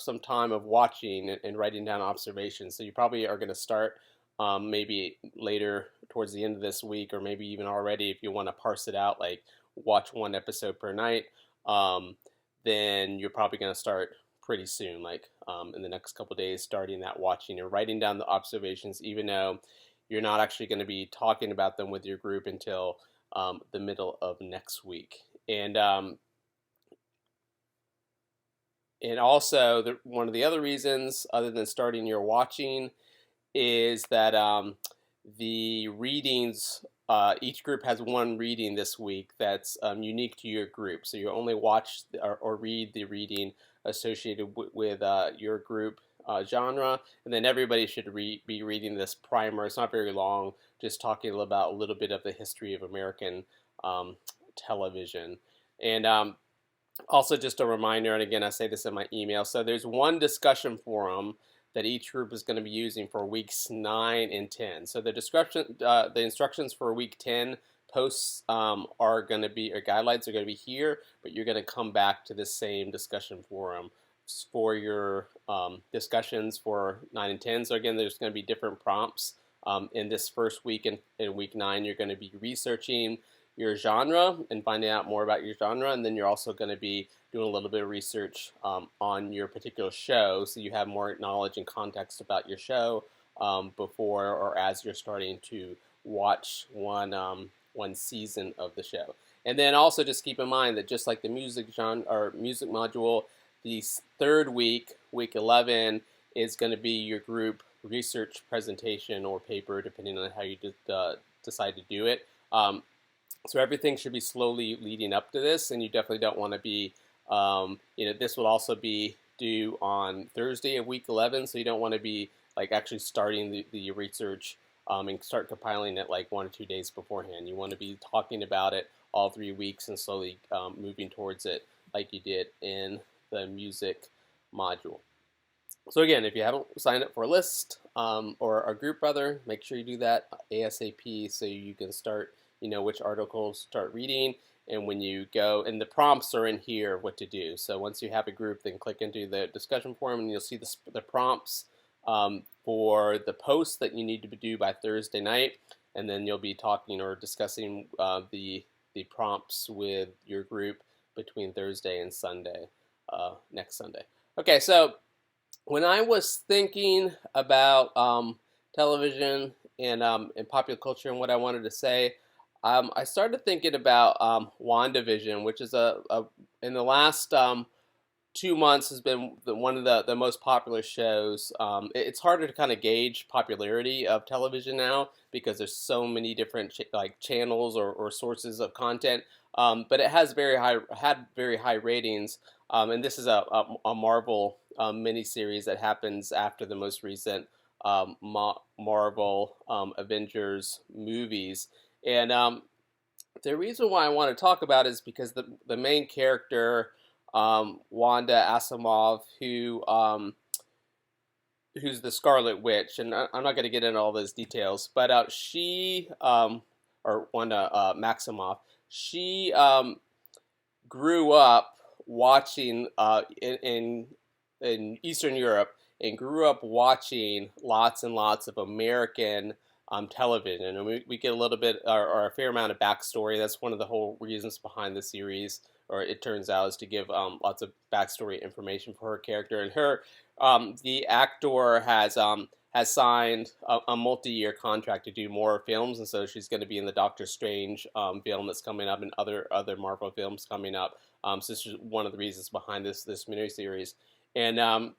some time of watching and writing down observations. So you probably are going to start maybe later towards the end of this week, or maybe even already if you want to parse it out, like watch one episode per night. Um, then you're probably going to start pretty soon, like in the next couple days, starting that watching and writing down the observations, even though you're not actually going to be talking about them with your group until the middle of next week. And also, one of the other reasons, other than starting your watching, is that the readings, each group has one reading this week that's unique to your group. So you only watch or read the reading associated with your group genre, and then everybody should be reading this primer. It's not very long, just talking about a little bit of the history of American um, television. And also, just a reminder, and again, I say this in my email. So there's one discussion forum that each group is going to be using for weeks 9 and 10. So the instructions for week 10 posts are going to be, or guidelines are going to be here, but you're going to come back to this same discussion forum for your discussions for 9 and 10. So again, there's going to be different prompts. In this first week, in week 9, you're going to be researching your genre and finding out more about your genre, and then you're also going to be doing a little bit of research on your particular show, so you have more knowledge and context about your show before or as you're starting to watch one season of the show. And then also just keep in mind that just like the music genre or music module, the third week, week 11, is going to be your group research presentation or paper, depending on how you decide to do it. So everything should be slowly leading up to this, and you definitely don't want to be, this will also be due on Thursday of week 11, so you don't want to be like actually starting the research and start compiling it like 1 or 2 days beforehand. You want to be talking about it all 3 weeks and slowly moving towards it like you did in the music module. So again, if you haven't signed up for a list or a group rather, make sure you do that ASAP so you can start, which articles start reading. And when you go, and the prompts are in here what to do. So once you have a group, then click into the discussion forum and you'll see the prompts for the posts that you need to do by Thursday night. And then you'll be talking or discussing the prompts with your group between Thursday and Sunday, next Sunday. Okay, so when I was thinking about television and popular culture and what I wanted to say, I started thinking about WandaVision, which is in the last 2 months has been one of the most popular shows. It's harder to kind of gauge popularity of television now because there's so many different channels or sources of content. But it has had very high ratings. And this is a Marvel miniseries that happens after the most recent Marvel Avengers movies. And the reason why I want to talk about it is because the main character, Wanda Asimov, who's the Scarlet Witch, and I'm not going to get into all those details, but she, or Wanda Maximoff, she grew up watching in Eastern Europe and grew up watching lots and lots of American television. And we get a little bit or a fair amount of backstory. That's one of the whole reasons behind the series, or it turns out, is to give lots of backstory information for her character. And the actor has signed a multi-year contract to do more films, and so she's going to be in the Doctor Strange film that's coming up, and other Marvel films coming up. So this is one of the reasons behind this miniseries. And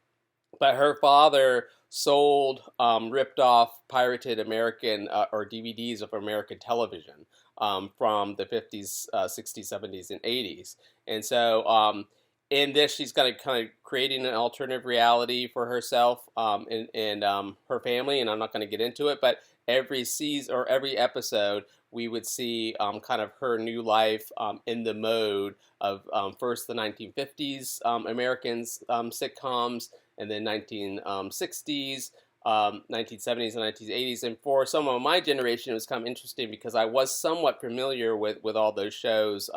but her father sold ripped off, pirated American or DVDs of American television from the 50s, 60s, 70s, and 80s. And so in this, she's kind of creating an alternative reality for herself and her family. And I'm not going to get into it, but every season or every episode, we would see kind of her new life in the mode of first the 1950s Americans sitcoms, and then 1960s 1970s and 1980s. And for some of my generation, it was kind of interesting because I was somewhat familiar with all those shows,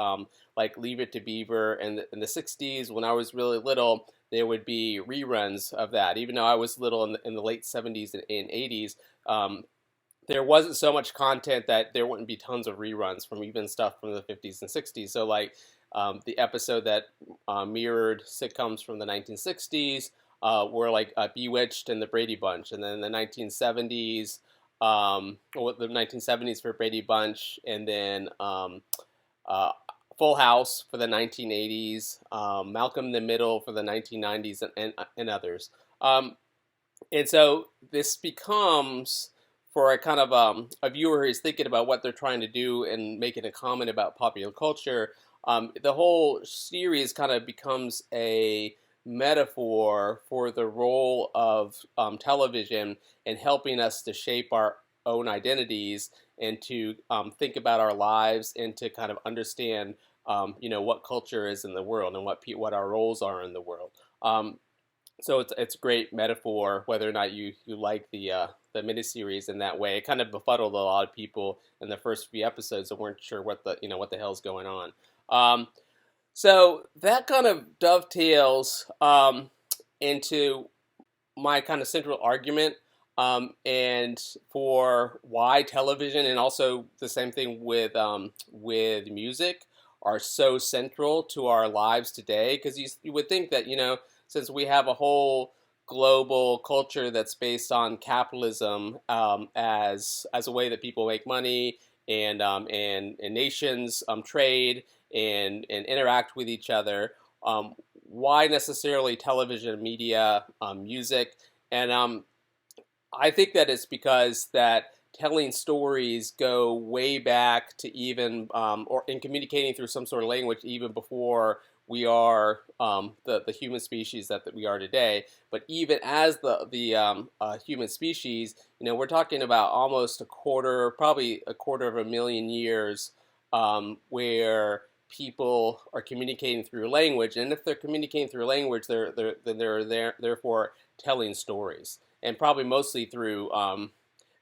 like Leave It to Beaver. And in the 60s, when I was really little, there would be reruns of that. Even though I was little in the late 70s and 80s, there wasn't so much content that there wouldn't be tons of reruns from even stuff from the 50s and 60s. So like the episode that mirrored sitcoms from the 1960s were like Bewitched and the Brady Bunch, and then the 1970s, or the 1970s for Brady Bunch, and then uh, Full House for the 1980s, Malcolm in the Middle for the 1990s, and others. Um, and so this becomes for a kind of a viewer who's thinking about what they're trying to do and making a comment about popular culture. The whole series kind of becomes a metaphor for the role of television in helping us to shape our own identities and to think about our lives and to kind of understand, what culture is in the world and what our roles are in the world. So it's a great metaphor, whether or not you like the miniseries in that way. It kind of befuddled a lot of people in the first few episodes that weren't sure what the hell's going on. Um, so that kind of dovetails into my kind of central argument, and for why television and also the same thing with music are so central to our lives today. Because you would think that since we have a whole global culture that's based on capitalism, as a way that people make money, and nations trade and interact with each other. Why necessarily television, media, music? And I think that it's because that telling stories go way back to even or in communicating through some sort of language even before we are the human species that we are today. But even as the human species, we're talking about almost probably a quarter of a million years, where people are communicating through language, and if they're communicating through language, they're therefore telling stories, and probably mostly through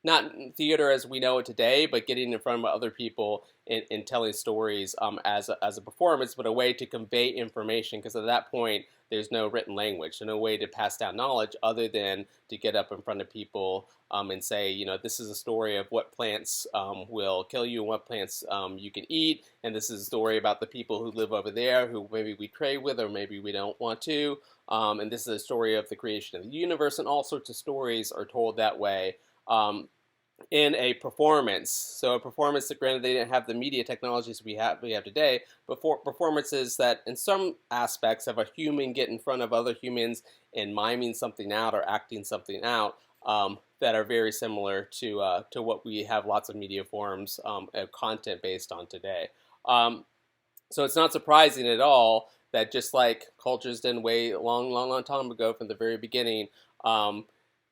not theater as we know it today, but getting in front of other people and telling stories as a performance, but a way to convey information, because at that point there's no written language and no way to pass down knowledge other than to get up in front of people and say, this is a story of what plants will kill you and what plants you can eat, and this is a story about the people who live over there who maybe we trade with or maybe we don't want to, and this is a story of the creation of the universe, and all sorts of stories are told that way. In a performance. So a performance that, granted, they didn't have the media technologies we have today, but for performances that in some aspects have a human get in front of other humans and miming something out or acting something out, that are very similar to what we have lots of media forms of content based on today. So it's not surprising at all that just like cultures did way long time ago from the very beginning,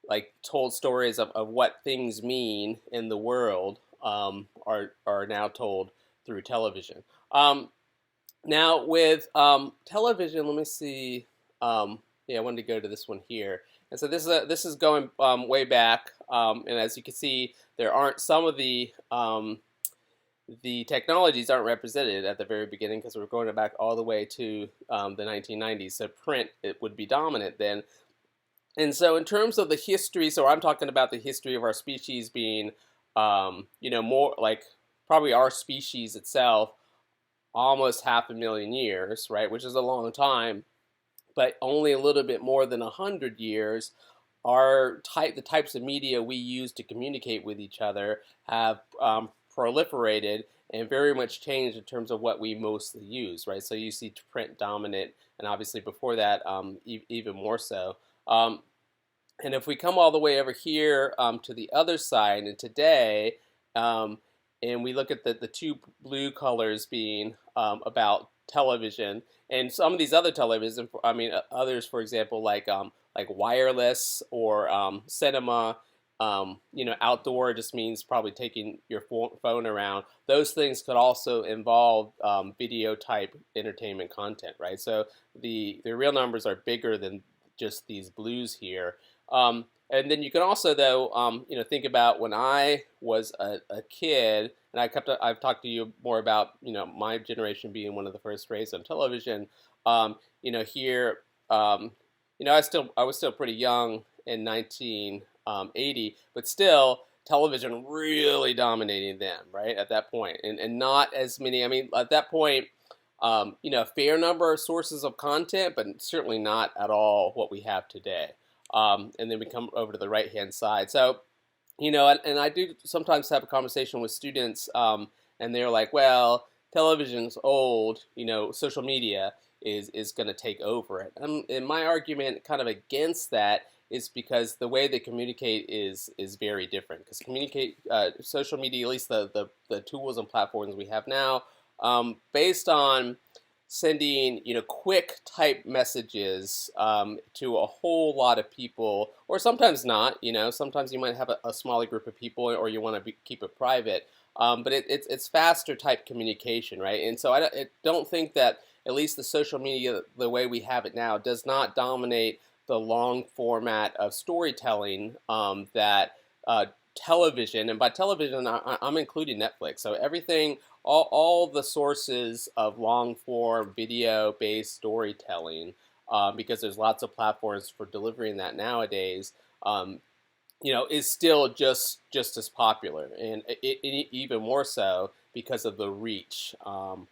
like told stories of what things mean in the world, are now told through television. Now with television, let me see. Yeah, I wanted to go to this one here, and so this is going way back, and as you can see, there aren't some of the technologies aren't represented at the very beginning because we're going back all the way to the 1990s. So print, it would be dominant then. And so in terms of the history, so I'm talking about the history of our species being, more like probably our species itself, almost 500,000 years, right, which is a long time, but only a little bit more than 100 years. The types of media we use to communicate with each other have proliferated and very much changed in terms of what we mostly use, right? So you see print dominant, and obviously before that, even more so. And if we come all the way over here to the other side, and today, and we look at the two blue colors being about television, and some of these other television, I mean, others, for example, like wireless or cinema. Outdoor just means probably taking your phone around. Those things could also involve video type entertainment content, right? So the real numbers are bigger than just these blues here. And then you can also, though, think about when I was a kid, and I've talked to you more about, my generation being one of the first raised on television. Here, I was still pretty young in 1980, but still, television really dominating them, right, at that point, and not as many. I mean, at that point, a fair number of sources of content, but certainly not at all what we have today. And then we come over to the right hand side. So, and I do sometimes have a conversation with students, and they're like, well, television's old, social media is going to take over it. And my argument kind of against that is because the way they communicate is very different. Because social media, at least the tools and platforms we have now, based on sending quick type messages to a whole lot of people, or sometimes not. Sometimes you might have a smaller group of people, or you want to keep it private. But it's faster type communication, right? And so I don't think that at least the social media, the way we have it now, does not dominate the long format of storytelling that television, and by television I'm including Netflix. So everything, all the sources of long form video based storytelling, because there's lots of platforms for delivering that nowadays, is still just as popular, and even more so because of the reach. So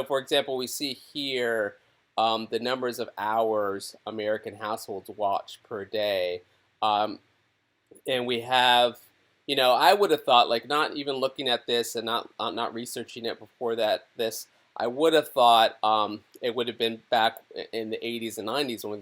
for example, we see here the numbers of hours American households watch per day. And we have, I would have thought, like, not even looking at this and not researching it before this, I would have thought it would have been back in the 80s and 90s when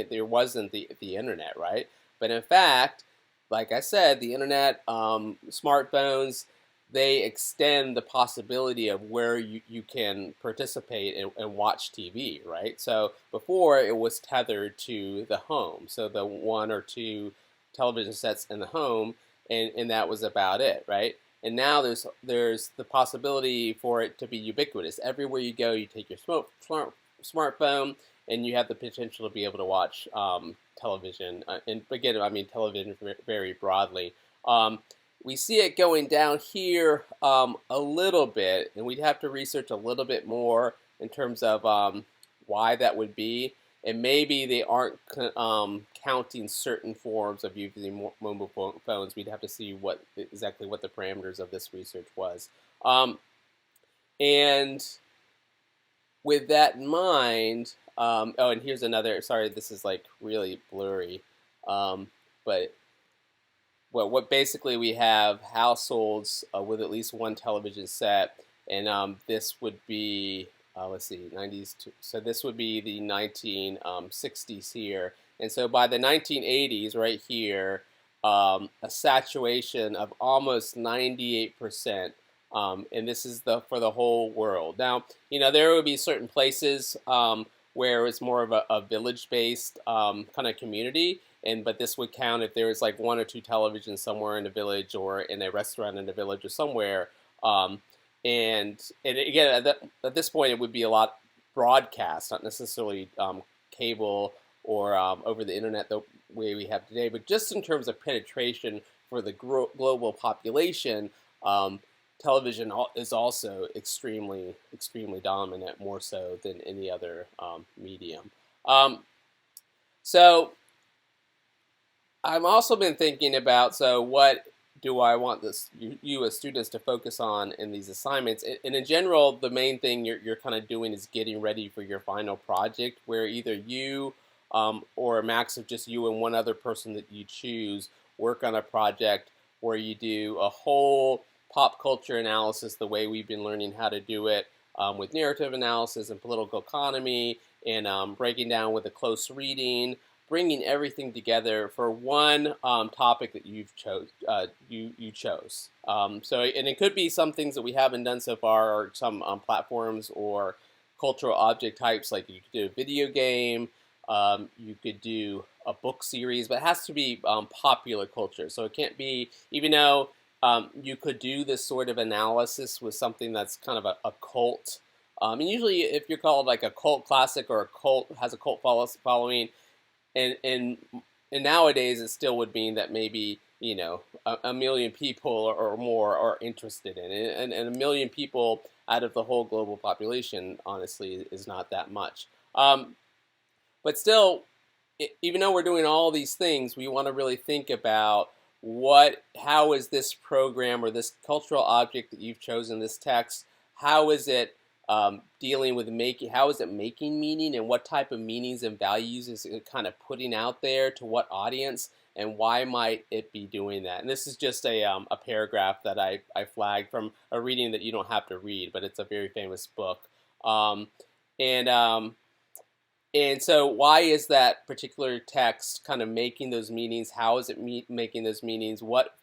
there wasn't the internet, right? But in fact, like I said, the internet, smartphones, they extend the possibility of where you can participate and watch TV, right? So before, it was tethered to the home, so the one or two television sets in the home, and that was about it, right? And now there's the possibility for it to be ubiquitous. Everywhere you go, you take your smartphone, and you have the potential to be able to watch television. And again, I mean television very broadly. We see it going down here a little bit, and we'd have to research a little bit more in terms of why that would be. And maybe they aren't counting certain forms of using mobile phones. We'd have to see exactly what the parameters of this research was. And with that in mind, oh, and here's another. Sorry, this is like really blurry, but what basically we have households with at least one television set, and this would be let's see, 90s. So this would be the 1960s here, and so by the 1980s, right here, a saturation of almost 98%. And this is for the whole world. Now, there would be certain places where it's more of a village-based kind of community, but this would count if there was like one or two televisions somewhere in a village or in a restaurant in a village or somewhere. And again, at this point, it would be a lot broadcast, not necessarily cable or over the internet the way we have today, but just in terms of penetration for the global population. Television is also extremely, extremely dominant, more so than any other medium. So I've also been thinking about, so what do I want you as students to focus on in these assignments? And in general, the main thing you're kind of doing is getting ready for your final project, where either you or a max of just you and one other person that you choose work on a project where you do a whole pop culture analysis the way we've been learning how to do it, with narrative analysis and political economy, and breaking down with a close reading, bringing everything together for one topic that you chose. So, and it could be some things that we haven't done so far, or some platforms or cultural object types, like you could do a video game, you could do a book series, but it has to be popular culture. So it can't be, even though you could do this sort of analysis with something that's kind of a cult And usually, if you're called like a cult classic or a cult has a cult following, and and nowadays it still would mean that maybe a million people or more are interested in it, and a million people out of the whole global population, honestly, is not that much. But still, even though we're doing all these things, we want to really think about how is this program or this cultural object that you've chosen, this text, how is it dealing with how is it making meaning, and what type of meanings and values is it kind of putting out there to what audience, and why might it be doing that? And this is just a paragraph that I flagged from a reading that you don't have to read, but it's a very famous book. Um, and and so, why is that particular text kind of making those meanings? How is it making those meanings? What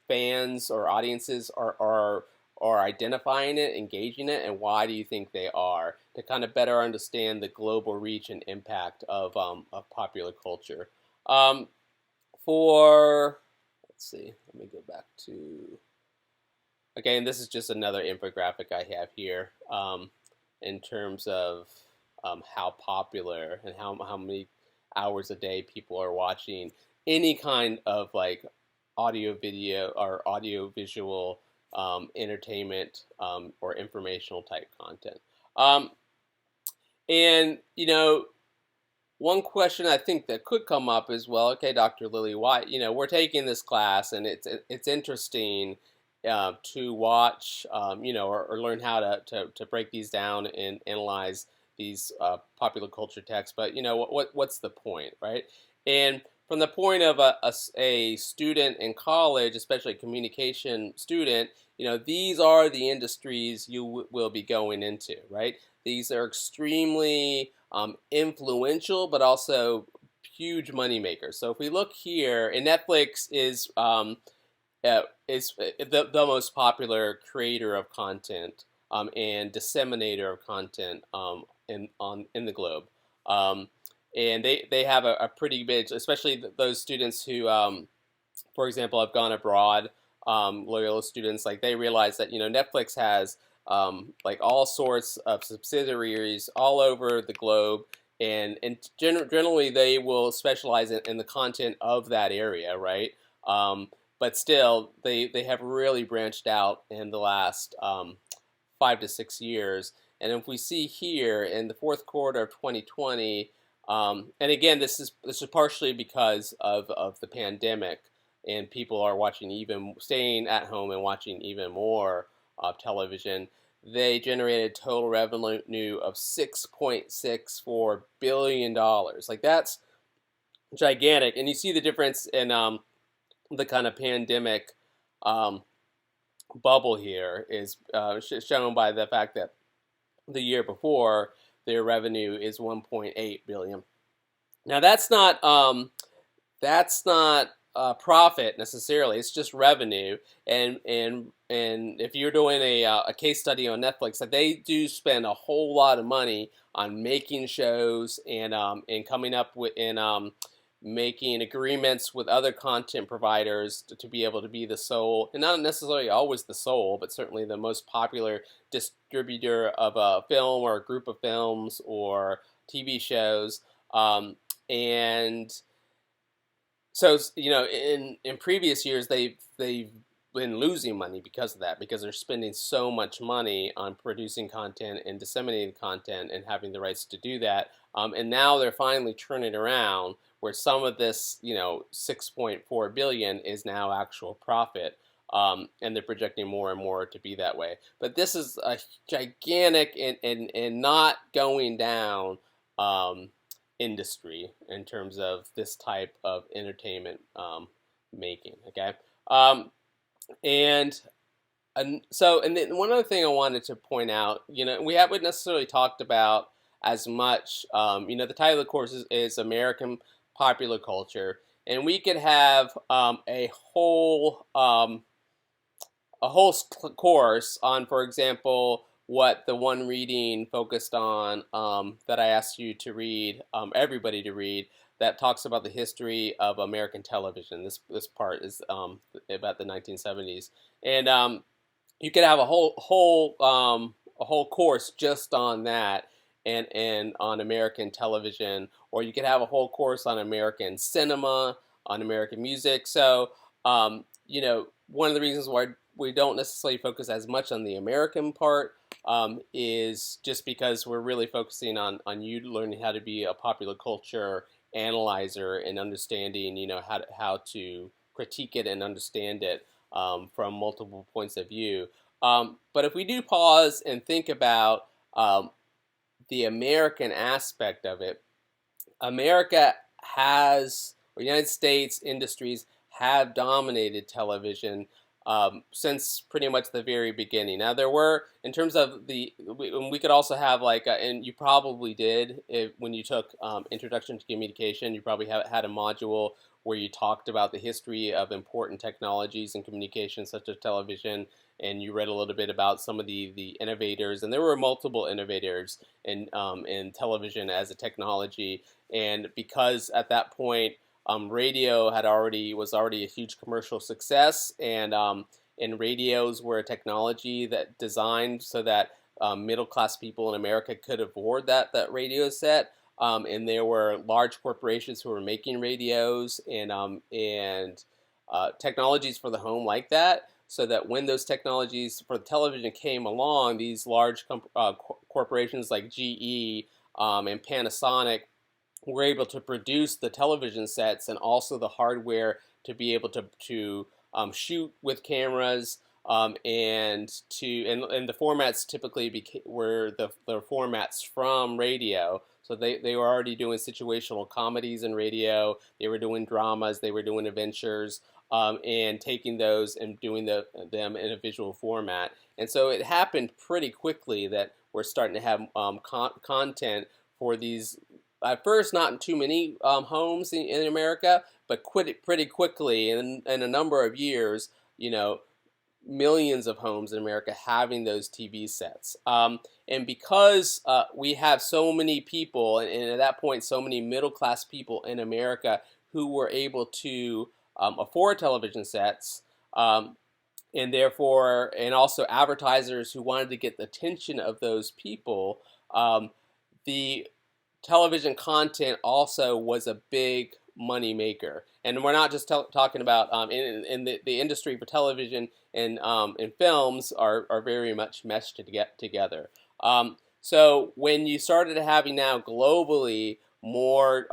fans or audiences are identifying it, engaging it, and why do you think they are? To kind of better understand the global reach and impact of popular culture. Um, for let's see, let me go back to again. This is just another infographic I have here in terms of how popular and how many hours a day people are watching any kind of like audio video or audio visual entertainment or informational type content. Um, and one question I think that could come up is, well, okay, Dr. Lillie, why, we're taking this class and it's interesting to watch, or learn how to break these down and analyze these popular culture texts. But what's the point, right? And from the point of a student in college, especially a communication student, these are the industries you will be going into, right? These are extremely influential, but also huge money makers. So if we look here, and Netflix is the most popular creator of content and disseminator of content in the globe. Um, and they have a pretty big, especially those students who, for example, have gone abroad, Loyola students, like they realize that Netflix has like all sorts of subsidiaries all over the globe, and generally they will specialize in the content of that area, right? But still, they have really branched out in the last 5 to 6 years. And if we see here in the fourth quarter of 2020, and again, this is partially because of the pandemic, and people are staying at home and watching even more television. They generated total revenue of $6.64 billion. Like that's gigantic, and you see the difference in the kind of pandemic um, bubble here is shown by the fact that the year before their revenue is 1.8 billion. Now that's not profit necessarily. It's just revenue, and if you're doing a case study on Netflix, that they do spend a whole lot of money on making shows and coming up with and making agreements with other content providers to be able to be the sole, and not necessarily always the sole, but certainly the most popular distributor of a film or a group of films or TV shows. And so in previous years they've been losing money because of that, because they're spending so much money on producing content and disseminating content and having the rights to do that. And now they're finally turning around where some of this 6.4 billion is now actual profit. And they're projecting more and more to be that way. But this is a gigantic and not going down industry in terms of this type of entertainment making. Okay, and and then one other thing I wanted to point out, we haven't necessarily talked about as much. The title of the course is American Popular Culture, and we could have a whole course on, for example, what the one reading focused on that I asked you to read, everybody to read, that talks about the history of American television. This part is about the 1970s, and you could have a whole a whole course just on that, and on American television, or you could have a whole course on American cinema, on American music. So one of the reasons why we don't necessarily focus as much on the American part is just because we're really focusing on you learning how to be a popular culture analyzer and understanding, how to critique it and understand it from multiple points of view. But if we do pause and think about the American aspect of it, America has, or United States industries have dominated television since pretty much the very beginning. Now, there were, in terms of we could also have like, and you probably did when you took Introduction to Communication, you probably had a module where you talked about the history of important technologies and communication, such as television, and you read a little bit about some of the innovators, and there were multiple innovators in television as a technology. And because at that point radio was already a huge commercial success, and radios were a technology that designed so that middle class people in America could afford that radio set. And there were large corporations who were making radios and technologies for the home like that, so that when those technologies for television came along, these large corporations like GE and Panasonic were able to produce the television sets and also the hardware to be able to shoot with cameras, and the formats typically were the formats from radio. So they were already doing situational comedies in radio. They were doing dramas. They were doing adventures, and taking those and doing them in a visual format. And so it happened pretty quickly that we're starting to have content for these. At first, not in too many homes in America, but pretty quickly in a number of years, millions of homes in America having those TV sets. And because we have so many people, and at that point, so many middle class people in America who were able to afford television sets, and therefore, and also advertisers who wanted to get the attention of those people, the television content also was a big money maker. And we're not just talking about in the industry for television and films are very much meshed to get together. So when you started having now globally more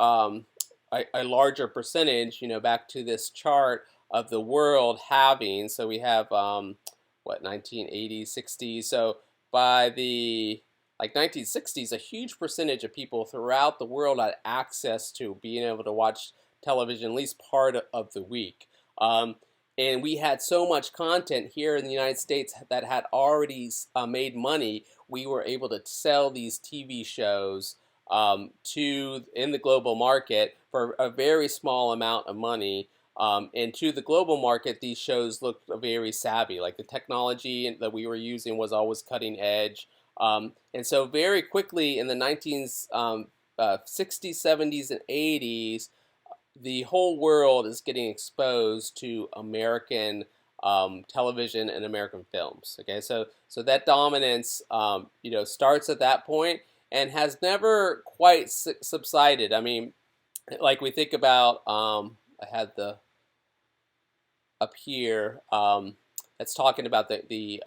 a larger percentage, back to this chart of the world having, so we have 1980s, 60s. So by the 1960s, a huge percentage of people throughout the world had access to being able to watch television at least part of the week. And we had so much content here in the United States that had already made money. We were able to sell these TV shows in the global market for a very small amount of money. And to the global market, these shows looked very savvy. Like the technology that we were using was always cutting edge. And so very quickly in the 1960s, 70s, and 80s, the whole world is getting exposed to American television and American films. Okay, so that dominance, starts at that point and has never quite subsided. I mean, like we think about, I had up here. That's talking about the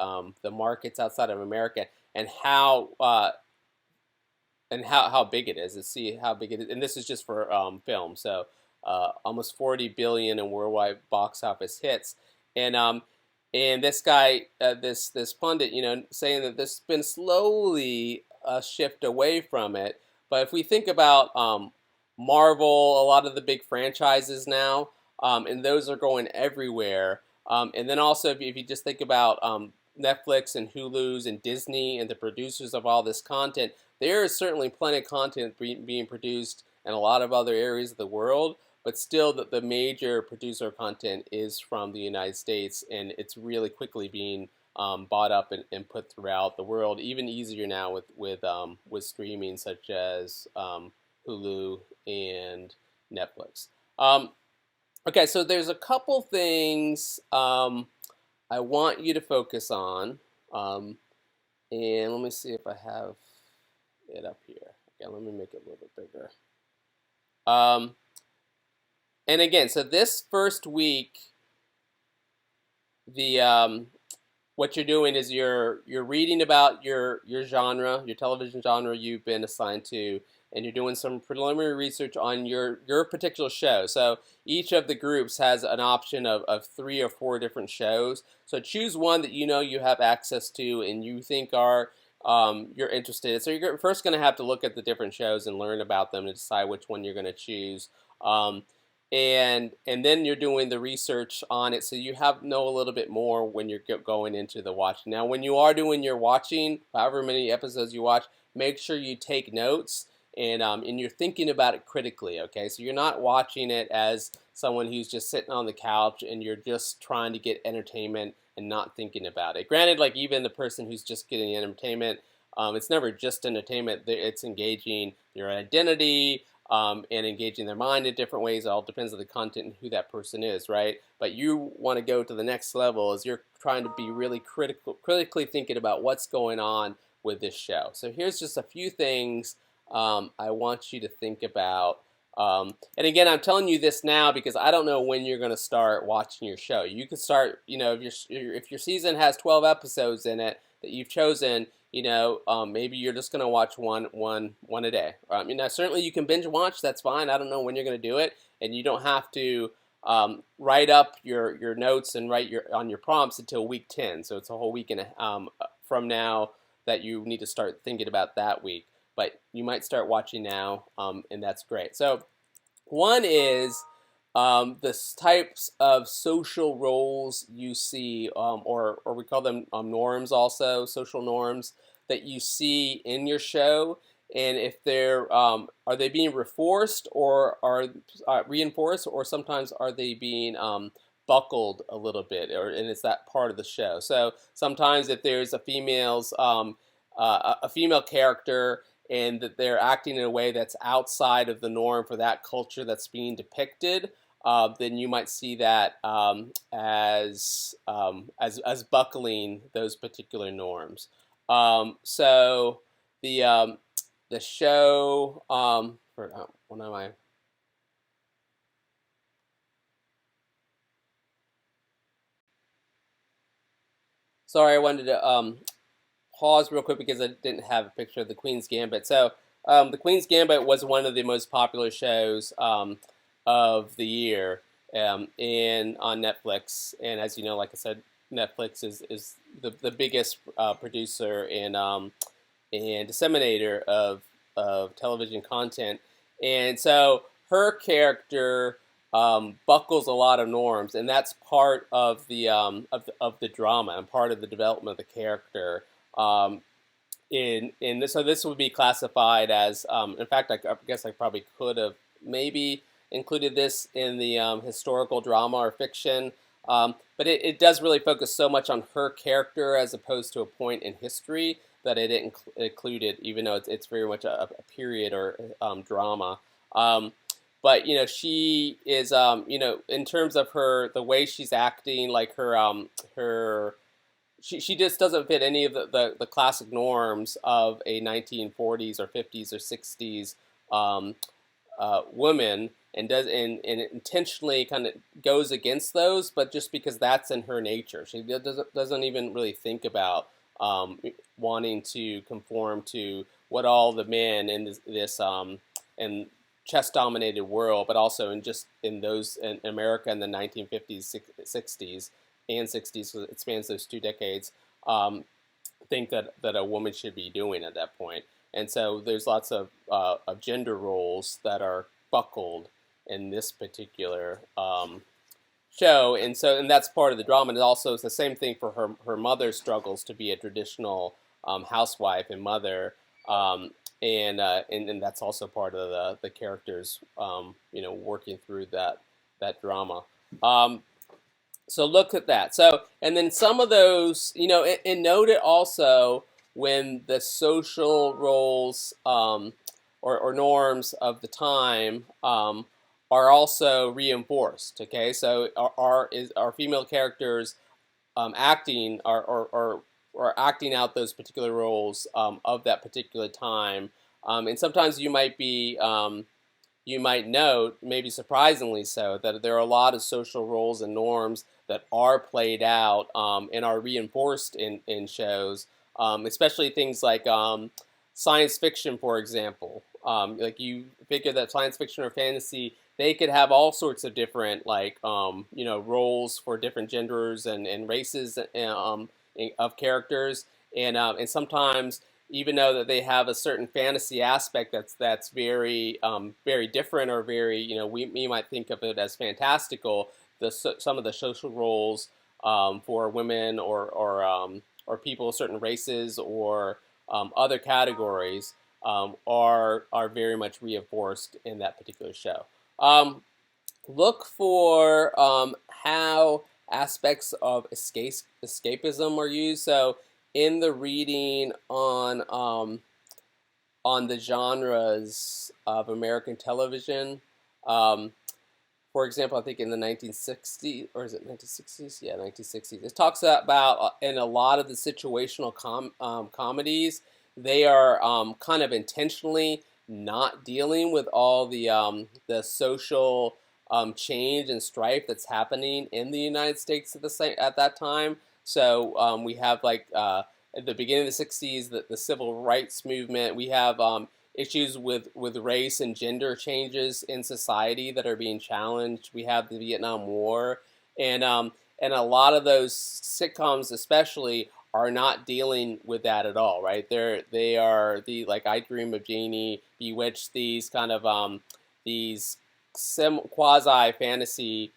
markets outside of America and how big it is. Let's see how big it is, and this is just for film. So almost 40 billion in worldwide box office hits, and this guy, this pundit, saying that there's been slowly a shift away from it. But if we think about Marvel, a lot of the big franchises now, and those are going everywhere. And then also, if you just think about Netflix and Hulu's and Disney and the producers of all this content, there is certainly plenty of content being produced in a lot of other areas of the world, but still the major producer of content is from the United States, and it's really quickly being bought up and put throughout the world, even easier now with streaming such as Hulu and Netflix. Okay, so there's a couple things I want you to focus on. And let me see if I have it up here. Okay, let me make it a little bit bigger. Um, and again, so this first week, the what you're doing is you're reading about your genre, your television genre you've been assigned to, and you're doing some preliminary research on your particular show. So each of the groups has an option of 3 or 4 different shows. So choose one that you know you have access to and you think are you're interested in. So you're first going to have to look at the different shows and learn about them to decide which one you're going to choose. And then you're doing the research on it, so you have know a little bit more when you're going into the watching. Now, when you are doing your watching, however many episodes you watch, make sure you take notes and you're thinking about it critically. Okay, so you're not watching it as someone who's just sitting on the couch and you're just trying to get entertainment and not thinking about it. Granted, like even the person who's just getting entertainment, it's never just entertainment. It's engaging your identity and engaging their mind in different ways. It all depends on the content and who that person is, right? But you want to go to the next level as you're trying to be really critically thinking about what's going on with this show. So here's just a few things I want you to think about. And again, I'm telling you this now because I don't know when you're going to start watching your show. You could start, if your season has 12 episodes in it that you've chosen, maybe you're just going to watch one a day. Certainly you can binge watch. That's fine. I don't know when you're going to do it, and you don't have to write up your notes and write on your prompts until week 10. So it's a whole week from now that you need to start thinking about that week. But you might start watching now, and that's great. So one is the types of social roles you see, or we call them norms also, social norms that you see in your show, and if they're are they being reinforced or are reinforced, or sometimes are they being buckled a little bit, and it's that part of the show. So sometimes if there's a female character and that they're acting in a way that's outside of the norm for that culture that's being depicted, then you might see that as buckling those particular norms. So the show what am I? Sorry, I wanted to pause real quick because I didn't have a picture of the Queen's Gambit. So the Queen's Gambit was one of the most popular shows of the year in on Netflix. And as you know, like I said, Netflix is the biggest producer and disseminator of television content. And so her character buckles a lot of norms, and that's part of the drama and part of the development of the character. Um, so this would be classified as, in fact, I guess I probably could have maybe included this in the historical drama or fiction, but it does really focus so much on her character as opposed to a point in history that it didn't include it, even though it's very much a period or drama. But she is, in terms of the way she's acting, like her she just doesn't fit any of the classic norms of a 1940s or 50s or 60s woman, and intentionally kind of goes against those, but just because that's in her nature. She doesn't even really think about wanting to conform to what all the men in this in chess dominated world, but also in those in America in the 1950s, 60s, and 60s, so it spans those 2 decades, think that a woman should be doing at that point. And so there's lots of gender roles that are buckled in this particular show, and that's part of the drama. And also, it's the same thing for her mother's struggles to be a traditional housewife and mother, and that's also part of the characters, working through that drama. So look at that. So, and then some of those, and note it also when the social roles or norms of the time are also reinforced. Okay, so are female characters acting or acting out those particular roles of that particular time. And sometimes you might note, maybe surprisingly so, that there are a lot of social roles and norms that are played out and are reinforced in shows, especially things like science fiction, for example. Like you figure that science fiction or fantasy, they could have all sorts of different roles for different genders and races of characters, and sometimes even though that they have a certain fantasy aspect that's very different, or very, we might think of it as fantastical. Some of the social roles for women or people of certain races or other categories are very much reinforced in that particular show. Look for how aspects of escapism are used. So in the reading on the genres of American television, um, for example, I think in the 1960s, or is it 1960s? Yeah, 1960s. It talks about in a lot of the situational comedies, they are kind of intentionally not dealing with all the social change and strife that's happening in the United States at that time. So we have at the beginning of the 60s, the civil rights movement. We have issues with race and gender changes in society that are being challenged. We have the Vietnam War, and a lot of those sitcoms, especially, are not dealing with that at all, right? They are the, like, I Dream of Jeannie, Bewitched, these kind of these quasi fantasy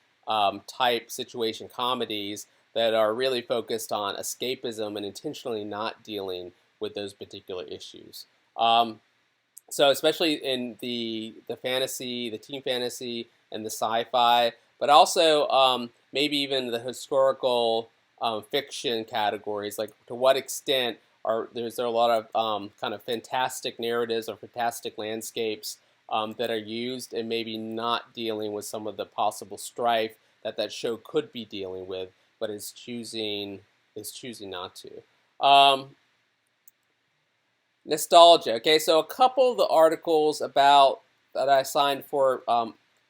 type situation comedies that are really focused on escapism and intentionally not dealing with those particular issues. So especially in the fantasy, the teen fantasy, and the sci-fi, but also maybe even the historical fiction categories. Like, to what extent there a lot of kind of fantastic narratives or fantastic landscapes that are used, and maybe not dealing with some of the possible strife that show could be dealing with, but is choosing not to. Nostalgia. Okay, so a couple of the articles about that I signed for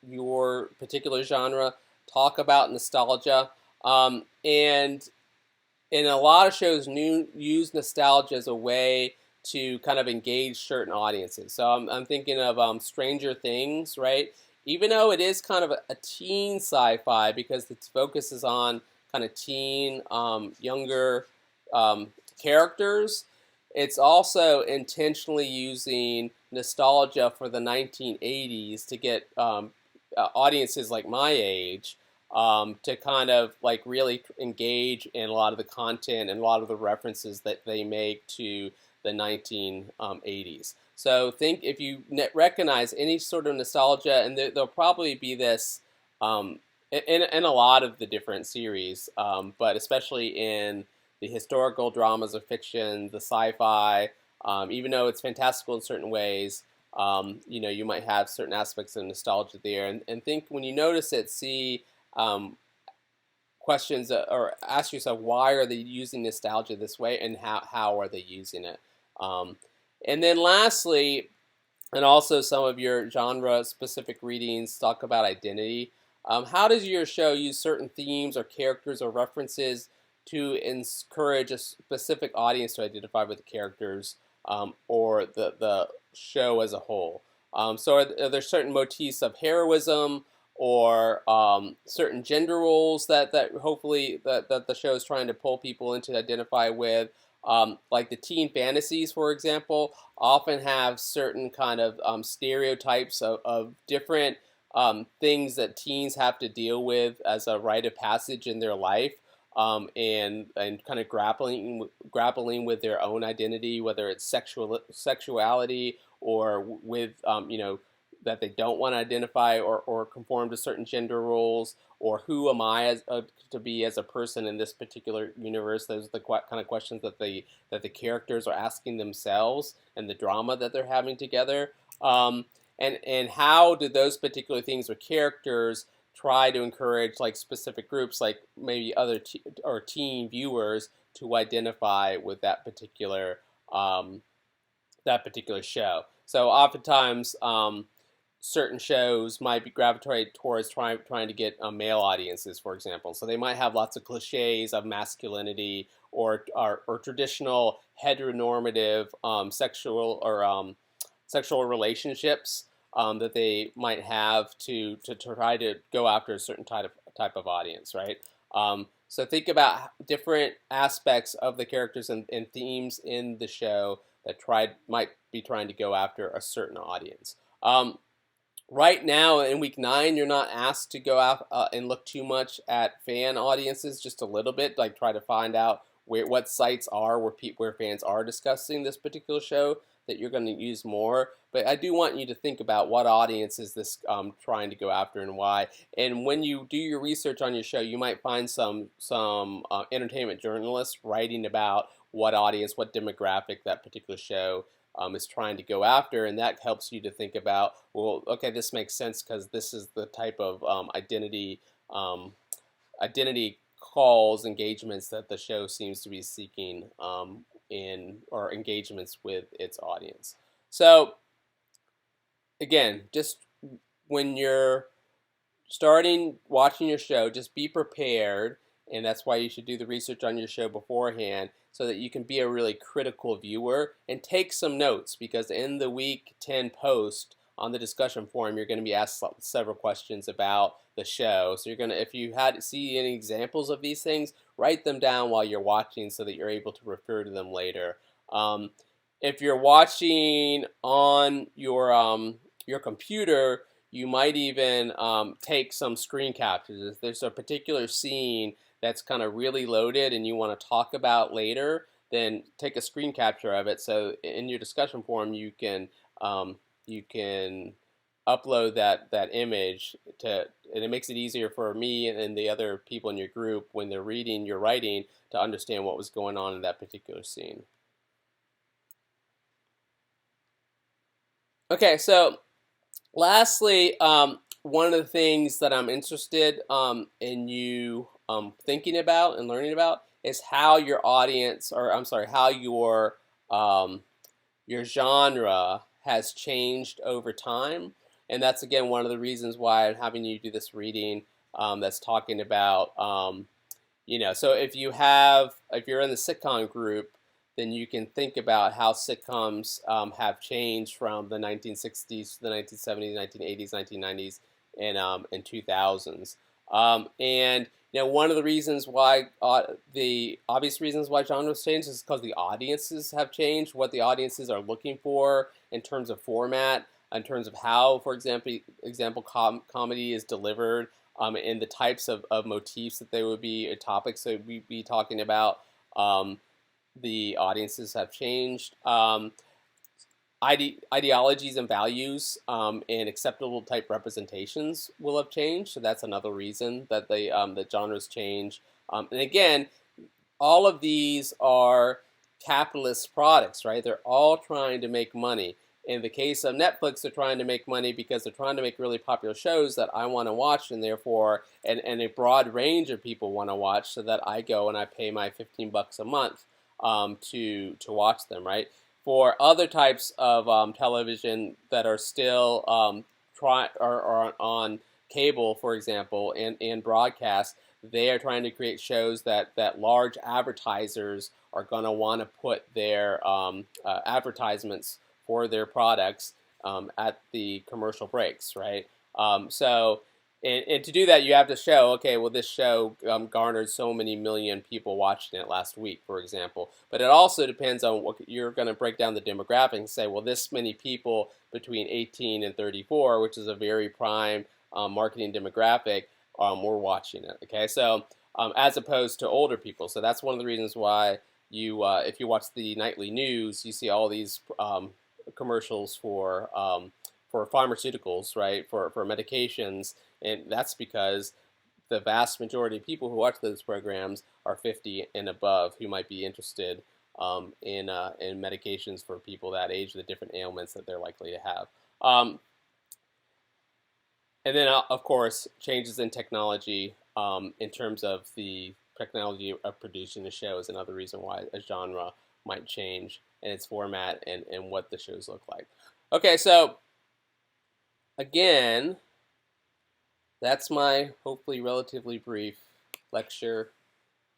your particular genre talk about nostalgia, and in a lot of shows, use nostalgia as a way to kind of engage certain audiences. So I'm thinking of Stranger Things, right? Even though it is kind of a teen sci-fi, because its focus is on kind of teen, younger characters, it's also intentionally using nostalgia for the 1980s to get audiences like my age to kind of like really engage in a lot of the content and a lot of the references that they make to the 1980s. So think, if you recognize any sort of nostalgia, and there'll probably be this in a lot of the different series, but especially in the historical dramas of fiction, the sci-fi, even though it's fantastical in certain ways, you might have certain aspects of nostalgia there. And think, when you notice it, see questions, or ask yourself, why are they using nostalgia this way, and how are they using it? And then lastly, and also some of your genre-specific readings talk about identity. How does your show use certain themes or characters or references to encourage a specific audience to identify with the characters or the show as a whole? So are there certain motifs of heroism or certain gender roles that hopefully that the show is trying to pull people into identify with? Like the teen fantasies, for example, often have certain kind of stereotypes of different things that teens have to deal with as a rite of passage in their life, and kind of grappling with their own identity, whether it's sexuality, or with that they don't want to identify or conform to certain gender roles, or who am I to be as a person in this particular universe. Those are the kind of questions that the characters are asking themselves, and the drama that they're having together. And how do those particular things or characters try to encourage like specific groups, like maybe other or teen viewers, to identify with that particular show. So oftentimes, certain shows might be gravitate towards trying to get male audiences, for example. So they might have lots of cliches of masculinity or traditional heteronormative sexual relationships that they might have to try to go after a certain type of audience, right? So think about different aspects of the characters and themes in the show that might be trying to go after a certain audience. Right now in week 9, you're not asked to go out and look too much at fan audiences, just a little bit, like try to find out what sites are where fans are discussing this particular show that you're going to use more. But I do want you to think about what audience is this trying to go after and why. And when you do your research on your show, you might find some entertainment journalists writing about what audience, what demographic that particular show is trying to go after, and that helps you to think about, well, okay, this makes sense because this is the type of identity calls, engagements that the show seems to be seeking or engagements with its audience. So again, just when you're starting watching your show, just be prepared, and that's why you should do the research on your show beforehand so that you can be a really critical viewer and take some notes, because in the week 10 post on the discussion forum, you're going to be asked several questions about the show. So you're going to, if you see any examples of these things, write them down while you're watching so that you're able to refer to them later. If you're watching on your computer, you might even take some screen captures. If there's a particular scene that's kind of really loaded and you want to talk about later, then take a screen capture of it. So in your discussion forum, you can upload that image and it makes it easier for me and the other people in your group when they're reading your writing to understand what was going on in that particular scene. Okay, so lastly, one of the things that I'm interested in you thinking about and learning about is how your audience, or I'm sorry, how your genre has changed over time. And that's, again, one of the reasons why I'm having you do this reading that's talking about, so if you're in the sitcom group, then you can think about how sitcoms have changed from the 1960s to the 1970s, 1980s, 1990s, and 2000s. And one of the reasons why, the obvious reasons why genres change is because the audiences have changed, what the audiences are looking for in terms of format, in terms of how, for example, comedy is delivered, and the types of motifs that they would be, topics that we'd be talking about. The audiences have changed. Ideologies and values and acceptable type representations will have changed. So that's another reason that the genres change. And again, all of these are capitalist products, right? They're all trying to make money. In the case of Netflix, they're trying to make money because they're trying to make really popular shows that I want to watch, and therefore, and a broad range of people want to watch, so that I go and I pay my $15 a month to watch them, right? For other types of television that are still are on cable, for example, and broadcast, they are trying to create shows that large advertisers are going to want to put their advertisements for their products at the commercial breaks, right? And to do that, you have to show, okay, well, this show garnered so many million people watching it last week, for example. But it also depends on what you're going to break down the demographic and say, well, this many people between 18 and 34, which is a very prime marketing demographic, were watching it. Okay, so as opposed to older people. So that's one of the reasons why if you watch the nightly news, you see all these commercials for pharmaceuticals, right? For medications. And that's because the vast majority of people who watch those programs are 50 and above, who might be interested in medications for people that age, the different ailments that they're likely to have. And then, of course, changes in technology in terms of the technology of producing a show is another reason why a genre might change in its format and what the shows look like. Okay, so again, that's my hopefully relatively brief lecture.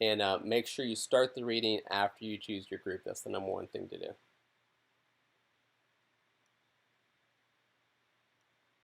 And make sure you start the reading after you choose your group. That's the #1 thing to do.